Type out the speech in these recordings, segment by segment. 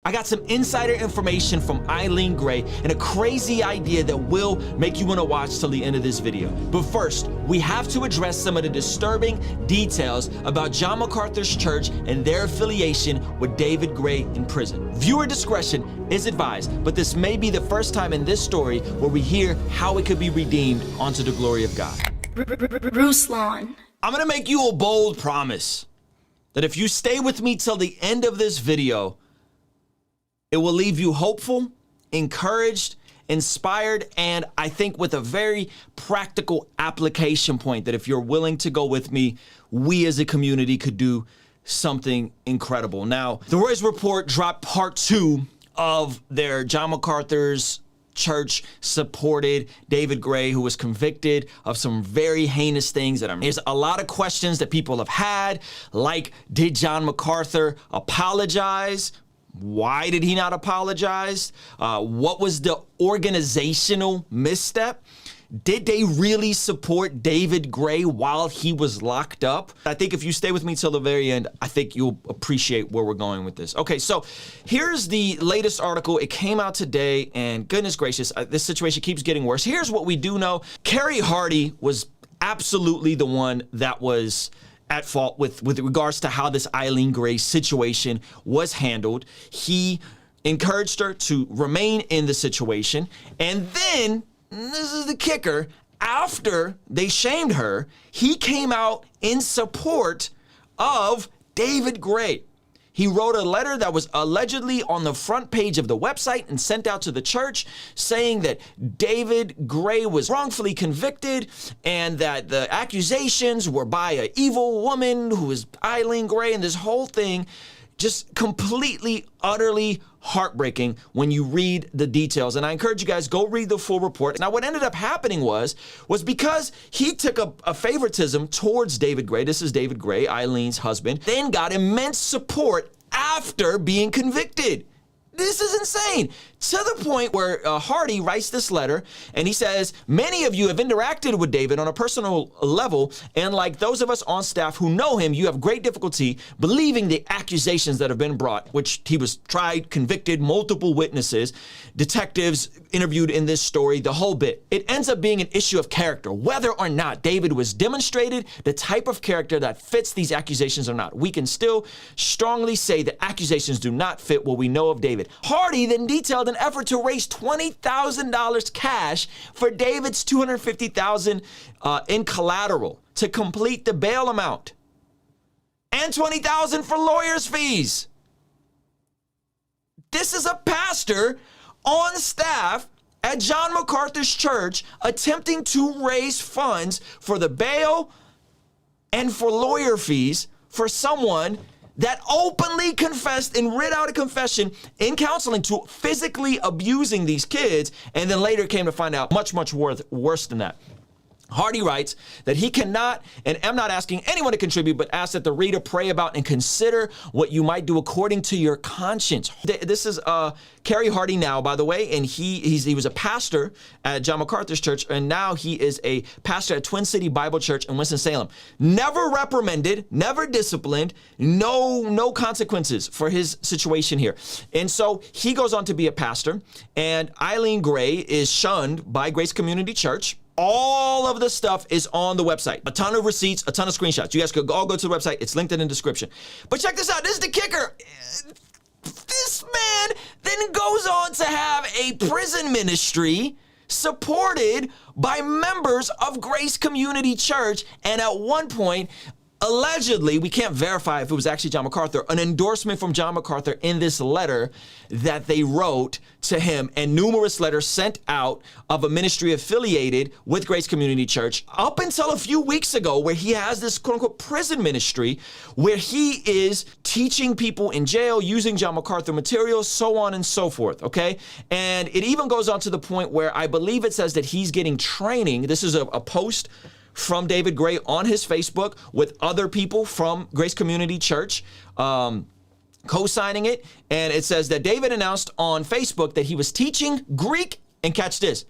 I got some insider information from Eileen Gray and a crazy idea that will make you want to watch till the end of this video. But first, we have to address some of the disturbing details about John MacArthur's church and their affiliation with David Gray in prison. Viewer discretion is advised, but this may be the first time in this story where we hear how it could be redeemed onto the glory of God. Ruslan. I'm gonna make you a bold promise that if you stay with me till the end of this video, it will leave you hopeful, encouraged, inspired, and I think with a very practical application point that if you're willing to go with me, we as a community could do something incredible. Now, the Royce Report dropped part 2 of their John MacArthur's church supported David Gray, who was convicted of some very heinous things. There's a lot of questions that people have had, like, did John MacArthur apologize? Why did he not apologize? What was the organizational misstep? Did they really support David Gray while he was locked up? I think if you stay with me till the very end, I think you'll appreciate where we're going with this. Okay, so here's the latest article. It came out today, and goodness gracious, this situation keeps getting worse. Here's what we do know. Kerry Hardy was absolutely the one that was at fault with regards to how this Eileen Gray situation was handled. He encouraged her to remain in the situation, and then, this is the kicker, after they shamed her, he came out in support of David Gray. He wrote a letter that was allegedly on the front page of the website and sent out to the church saying that David Gray was wrongfully convicted and that the accusations were by an evil woman who was Eileen Gray, and this whole thing just completely, utterly heartbreaking when you read the details. And I encourage you guys, go read the full report. Now, what ended up happening was because he took a favoritism towards David Gray, this is David Gray, Eileen's husband, then got immense support after being convicted. This is insane. To the point where Hardy writes this letter and he says, many of you have interacted with David on a personal level, and like those of us on staff who know him, you have great difficulty believing the accusations that have been brought, which he was tried, convicted, multiple witnesses, detectives interviewed in this story, the whole bit. It ends up being an issue of character, whether or not David was demonstrated the type of character that fits these accusations or not. We can still strongly say that accusations do not fit what we know of David. Hardy then detailed an effort to raise $20,000 cash for David's $250,000 in collateral to complete the bail amount, and $20,000 for lawyers' fees. This is a pastor on staff at John MacArthur's church attempting to raise funds for the bail and for lawyer fees for someone that openly confessed and read out a confession in counseling to physically abusing these kids, and then later came to find out much worse than that. Hardy writes that he cannot, and I'm not asking anyone to contribute, but ask that the reader pray about and consider what you might do according to your conscience. This is Kerry Hardy now, by the way, and he was a pastor at John MacArthur's church, and now he is a pastor at Twin City Bible Church in Winston-Salem. Never reprimanded, never disciplined, no consequences for his situation here. And so he goes on to be a pastor, and Eileen Gray is shunned by Grace Community Church. All of the stuff is on the website. A ton of receipts, a ton of screenshots. You guys could all go to the website. It's linked in the description. But check this out. This is the kicker. This man then goes on to have a prison ministry supported by members of Grace Community Church. And at one point, allegedly, we can't verify if it was actually John MacArthur, an endorsement from John MacArthur in this letter that they wrote to him, and numerous letters sent out of a ministry affiliated with Grace Community Church up until a few weeks ago, where he has this quote unquote prison ministry where he is teaching people in jail using John MacArthur materials, so on and so forth. Okay. And it even goes on to the point where I believe it says that he's getting training. This is a post from David Gray on his Facebook with other people from Grace Community Church co-signing it. And it says that David announced on Facebook that he was teaching Greek, and catch this,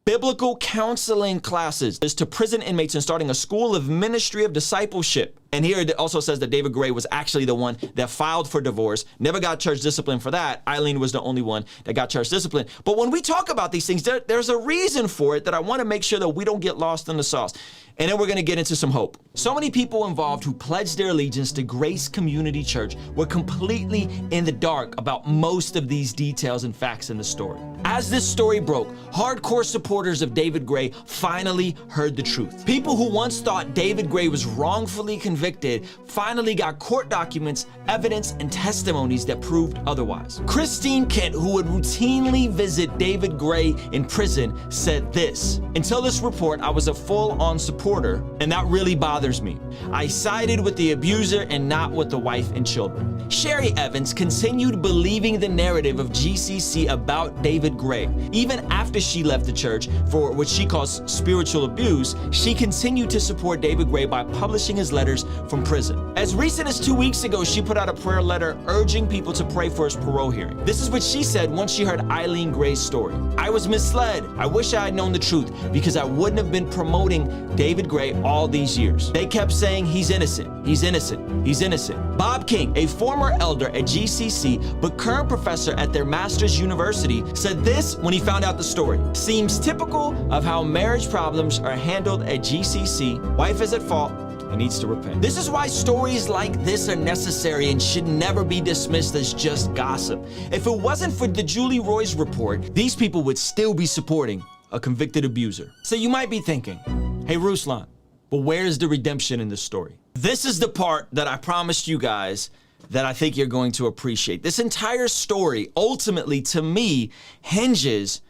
biblical counseling classes to prison inmates and starting a school of ministry of discipleship. And here it also says that David Gray was actually the one that filed for divorce, never got church discipline for that. Eileen was the only one that got church discipline. But when we talk about these things, there's a reason for it that I want to make sure that we don't get lost in the sauce. And then we're going to get into some hope. So many people involved who pledged their allegiance to Grace Community Church were completely in the dark about most of these details and facts in the story. As this story broke, hardcore supporters of David Gray finally heard the truth. People who once thought David Gray was wrongfully convicted finally got court documents, evidence, and testimonies that proved otherwise. Christine Kent, who would routinely visit David Gray in prison, said this: "Until this report, I was a full-on supporter, and that really bothers me. I sided with the abuser and not with the wife and children." Sherry Evans continued believing the narrative of GCC about David Gray. Even after she left the church for what she calls spiritual abuse, she continued to support David Gray by publishing his letters from prison. As recent as 2 weeks ago, she put out a prayer letter urging people to pray for his parole hearing. This is what she said once she heard Eileen Gray's story: "I was misled. I wish I had known the truth because I wouldn't have been promoting David Gray all these years. They kept saying he's innocent, he's innocent, he's innocent." Bob King, a former elder at GCC but current professor at their master's university, said this when he found out the story: "Seems typical of how marriage problems are handled at GCC. Wife is at fault and needs to repent." This is why stories like this are necessary and should never be dismissed as just gossip. If it wasn't for the Julie Roy's report, these people would still be supporting a convicted abuser. So you might be thinking, hey Ruslan, but where's the redemption in this story? This is the part that I promised you guys that I think you're going to appreciate. This entire story, ultimately, to me, hinges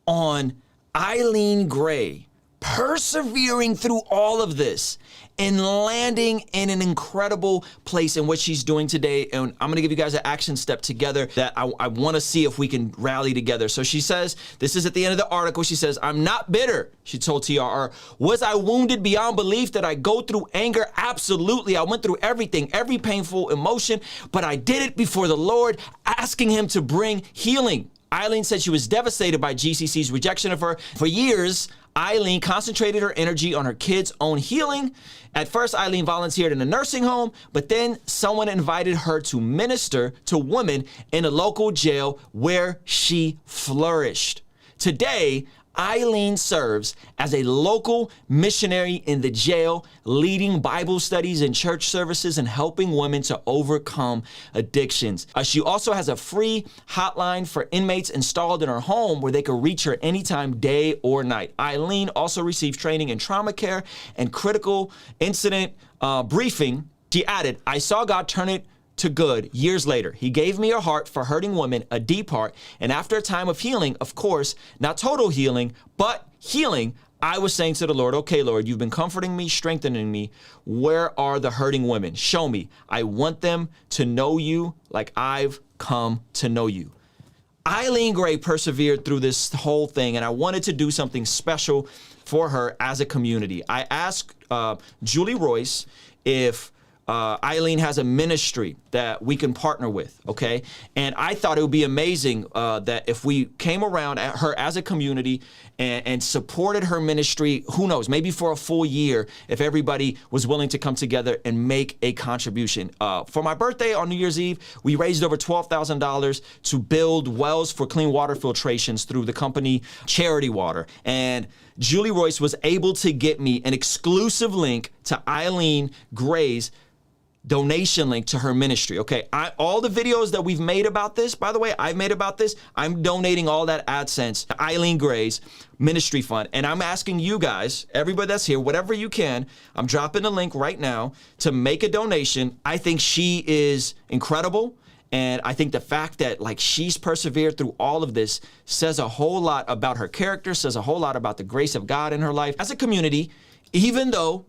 on Eileen Gray persevering through all of this and landing in an incredible place in what she's doing today. And I'm gonna give you guys an action step together that I wanna see if we can rally together. So she says, this is at the end of the article, she says, "I'm not bitter," she told TRR. "Was I wounded beyond belief? That I go through anger? Absolutely. I went through everything, every painful emotion, but I did it before the Lord, asking him to bring healing." Eileen said she was devastated by GCC's rejection of her. For years, Eileen concentrated her energy on her kids' own healing. At first, Eileen volunteered in a nursing home, but then someone invited her to minister to women in a local jail where she flourished. Today, Eileen serves as a local missionary in the jail, leading Bible studies and church services and helping women to overcome addictions. She also has a free hotline for inmates installed in her home where they can reach her anytime, day or night. Eileen also receives training in trauma care and critical incident briefing. She added, "I saw God turn it to good years later. He gave me a heart for hurting women, a deep heart, and after a time of healing, of course, not total healing, but healing, I was saying to the Lord, okay, Lord, you've been comforting me, strengthening me. Where are the hurting women? Show me. I want them to know you like I've come to know you." Eileen Gray persevered through this whole thing, and I wanted to do something special for her as a community. I asked Julie Royce if Eileen has a ministry that we can partner with, okay? And I thought it would be amazing that if we came around at her as a community and supported her ministry, who knows, maybe for a full year, if everybody was willing to come together and make a contribution. For my birthday on New Year's Eve, we raised over $12,000 to build wells for clean water filtrations through the company Charity Water. And Julie Royce was able to get me an exclusive link to Eileen Gray's donation link to her ministry. Okay, all the videos that we've made about this, by the way, I've made about this, I'm donating all that AdSense to Eileen Gray's ministry fund. And I'm asking you guys, everybody that's here, whatever you can, I'm dropping the link right now to make a donation. I think she is incredible. And I think the fact that she's persevered through all of this says a whole lot about her character, says a whole lot about the grace of God in her life. As a community, even though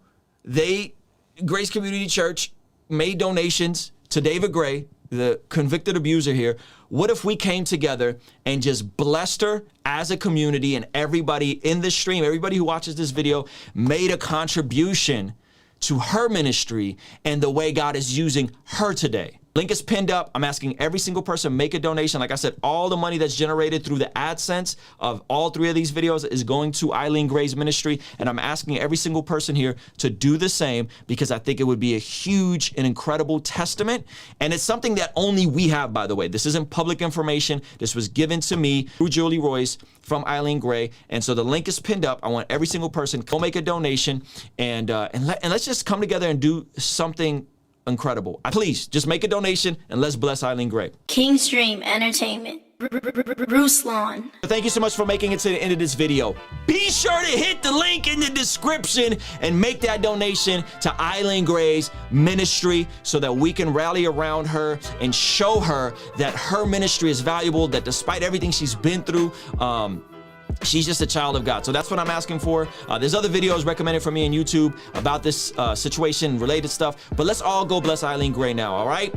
Grace Community Church made donations to David Gray, the convicted abuser here, what if we came together and just blessed her as a community, and everybody in this stream, everybody who watches this video, made a contribution to her ministry and the way God is using her today? Link is pinned up. I'm asking every single person make a donation. Like I said, all the money that's generated through the AdSense of all 3 of these videos is going to Eileen Gray's ministry. And I'm asking every single person here to do the same because I think it would be a huge and incredible testament. And it's something that only we have, by the way. This isn't public information. This was given to me through Julie Royce from Eileen Gray. And so the link is pinned up. I want every single person to go make a donation and let's just come together and do something incredible. Please just make a donation and let's bless Eileen Gray. Kingstream Entertainment. Ruslan. Thank you so much for making it to the end of this video. Be sure to hit the link in the description and make that donation to Eileen Gray's ministry so that we can rally around her and show her that her ministry is valuable, that despite everything she's been through, she's just a child of God. So that's what I'm asking for. There's other videos recommended for me on YouTube about this situation, related stuff. But let's all go bless Eileen Gray now, all right?